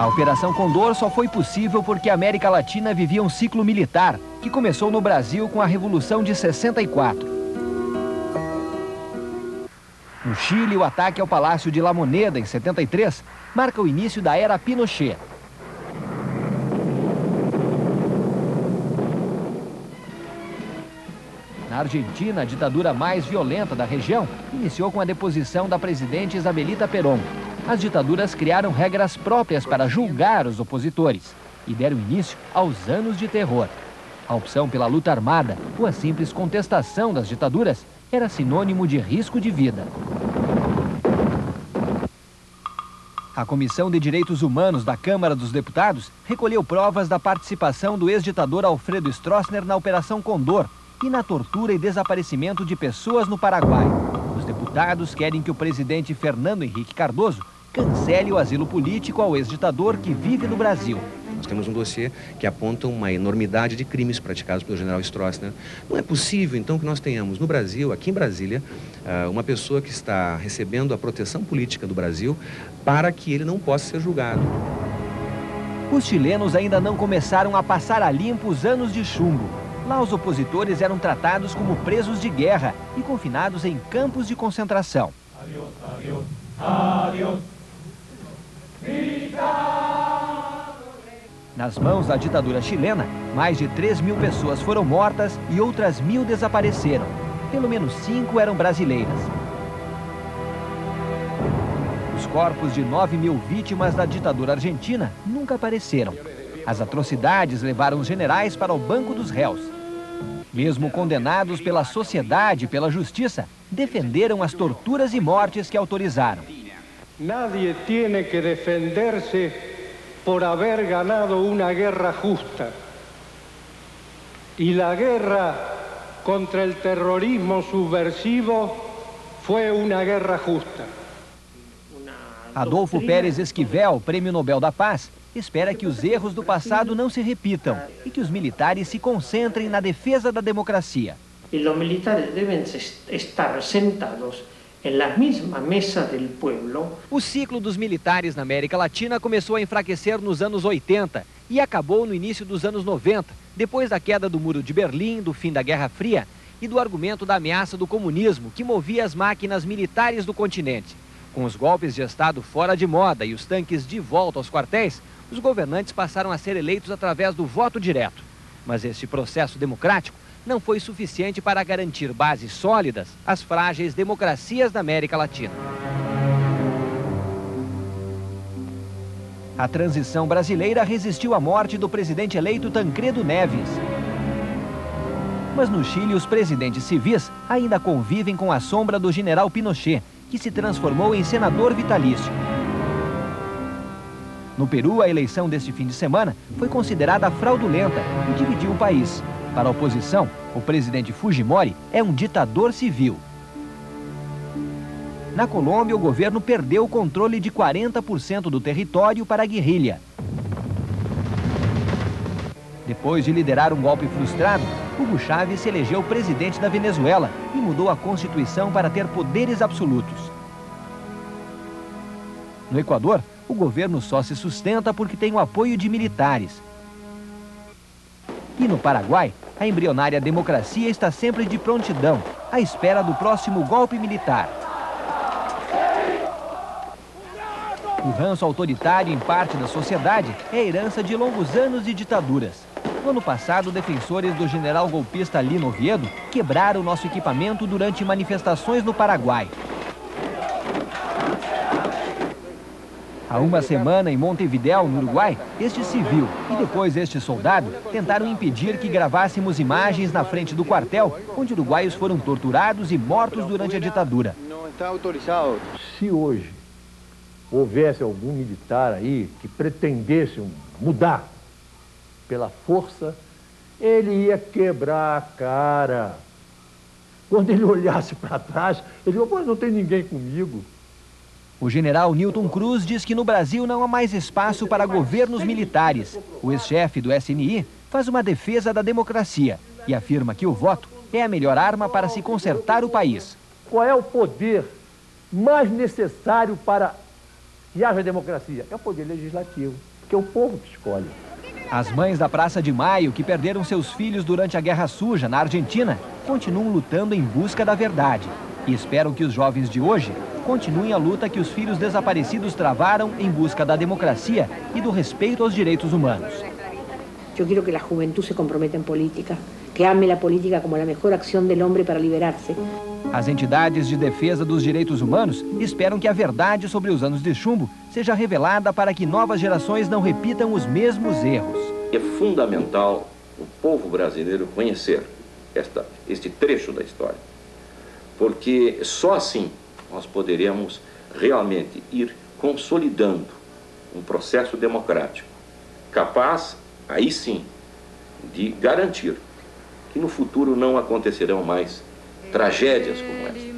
A Operação Condor só foi possível porque a América Latina vivia um ciclo militar que começou no Brasil com a Revolução de 64. No Chile, o ataque ao Palácio de La Moneda, em 73, marca o início da era Pinochet. Na Argentina, a ditadura mais violenta da região iniciou com a deposição da presidente Isabelita Perón. As ditaduras criaram regras próprias para julgar os opositores e deram início aos anos de terror. A opção pela luta armada ou a simples contestação das ditaduras era sinônimo de risco de vida. A Comissão de Direitos Humanos da Câmara dos Deputados recolheu provas da participação do ex-ditador Alfredo Stroessner na Operação Condor e na tortura e desaparecimento de pessoas no Paraguai. Os deputados querem que o presidente Fernando Henrique Cardoso cancele o asilo político ao ex-ditador que vive no Brasil. Nós temos um dossiê que aponta uma enormidade de crimes praticados pelo general Stroessner. Não é possível, então, que nós tenhamos no Brasil, aqui em Brasília, uma pessoa que está recebendo a proteção política do Brasil para que ele não possa ser julgado. Os chilenos ainda não começaram a passar a limpo os anos de chumbo. Lá, os opositores eram tratados como presos de guerra e confinados em campos de concentração. Adiós, adiós, adiós. Nas mãos da ditadura chilena, mais de 3.000 pessoas foram mortas e outras 1.000 desapareceram. Pelo menos 5 eram brasileiras. Os corpos de 9.000 vítimas da ditadura argentina nunca apareceram. As atrocidades levaram os generais para o banco dos réus. Mesmo condenados pela sociedade e pela justiça, defenderam as torturas e mortes que autorizaram. Nadie tiene que defender-se por haber ganado una guerra justa. Y la guerra contra el terrorismo subversivo fue una guerra justa. Adolfo Pérez Esquivel, Prêmio Nobel da Paz, espera que os erros do passado não se repitam e que os militares se concentrem na defesa da democracia. E os militares devem estar sentados na mesma mesa do povo. O ciclo dos militares na América Latina começou a enfraquecer nos anos 80 e acabou no início dos anos 90, depois da queda do Muro de Berlim, do fim da Guerra Fria e do argumento da ameaça do comunismo que movia as máquinas militares do continente. Com os golpes de Estado fora de moda e os tanques de volta aos quartéis, os governantes passaram a ser eleitos através do voto direto. Mas este processo democrático não foi suficiente para garantir bases sólidas às frágeis democracias da América Latina. A transição brasileira resistiu à morte do presidente eleito Tancredo Neves. Mas no Chile, os presidentes civis ainda convivem com a sombra do general Pinochet, que se transformou em senador vitalício. No Peru, a eleição deste fim de semana foi considerada fraudulenta e dividiu o país. Para a oposição, o presidente Fujimori é um ditador civil. Na Colômbia, o governo perdeu o controle de 40% do território para a guerrilha. Depois de liderar um golpe frustrado, Hugo Chávez se elegeu presidente da Venezuela e mudou a Constituição para ter poderes absolutos. No Equador, o governo só se sustenta porque tem o apoio de militares. E no Paraguai, a embrionária democracia está sempre de prontidão, à espera do próximo golpe militar. O ranço autoritário em parte da sociedade é herança de longos anos de ditaduras. No ano passado, defensores do general golpista Lino Oviedo quebraram nosso equipamento durante manifestações no Paraguai. Há uma semana, em Montevidéu, no Uruguai, este civil e depois este soldado tentaram impedir que gravássemos imagens na frente do quartel, onde uruguaios foram torturados e mortos durante a ditadura. Não está autorizado. Se hoje houvesse algum militar aí que pretendesse mudar pela força, ele ia quebrar a cara. Quando ele olhasse para trás, ele falou, não tem ninguém comigo. O general Newton Cruz diz que no Brasil não há mais espaço para governos militares. O ex-chefe do SNI faz uma defesa da democracia e afirma que o voto é a melhor arma para se consertar o país. Qual é o poder mais necessário para que haja democracia? É o poder legislativo. porque é o povo que escolhe. As mães da Praça de Maio, que perderam seus filhos durante a Guerra Suja na Argentina, continuam lutando em busca da verdade. E esperam que os jovens de hoje continuem a luta que os filhos desaparecidos travaram em busca da democracia e do respeito aos direitos humanos. Eu quero que a juventude se comprometa em política, que ame a política como a melhor ação do homem para liberar-se. As entidades de defesa dos direitos humanos esperam que a verdade sobre os anos de chumbo seja revelada para que novas gerações não repitam os mesmos erros. É fundamental o povo brasileiro conhecer este trecho da história, porque só assim nós poderemos realmente ir consolidando um processo democrático, capaz, aí sim, de garantir que no futuro não acontecerão mais tragédias como esta.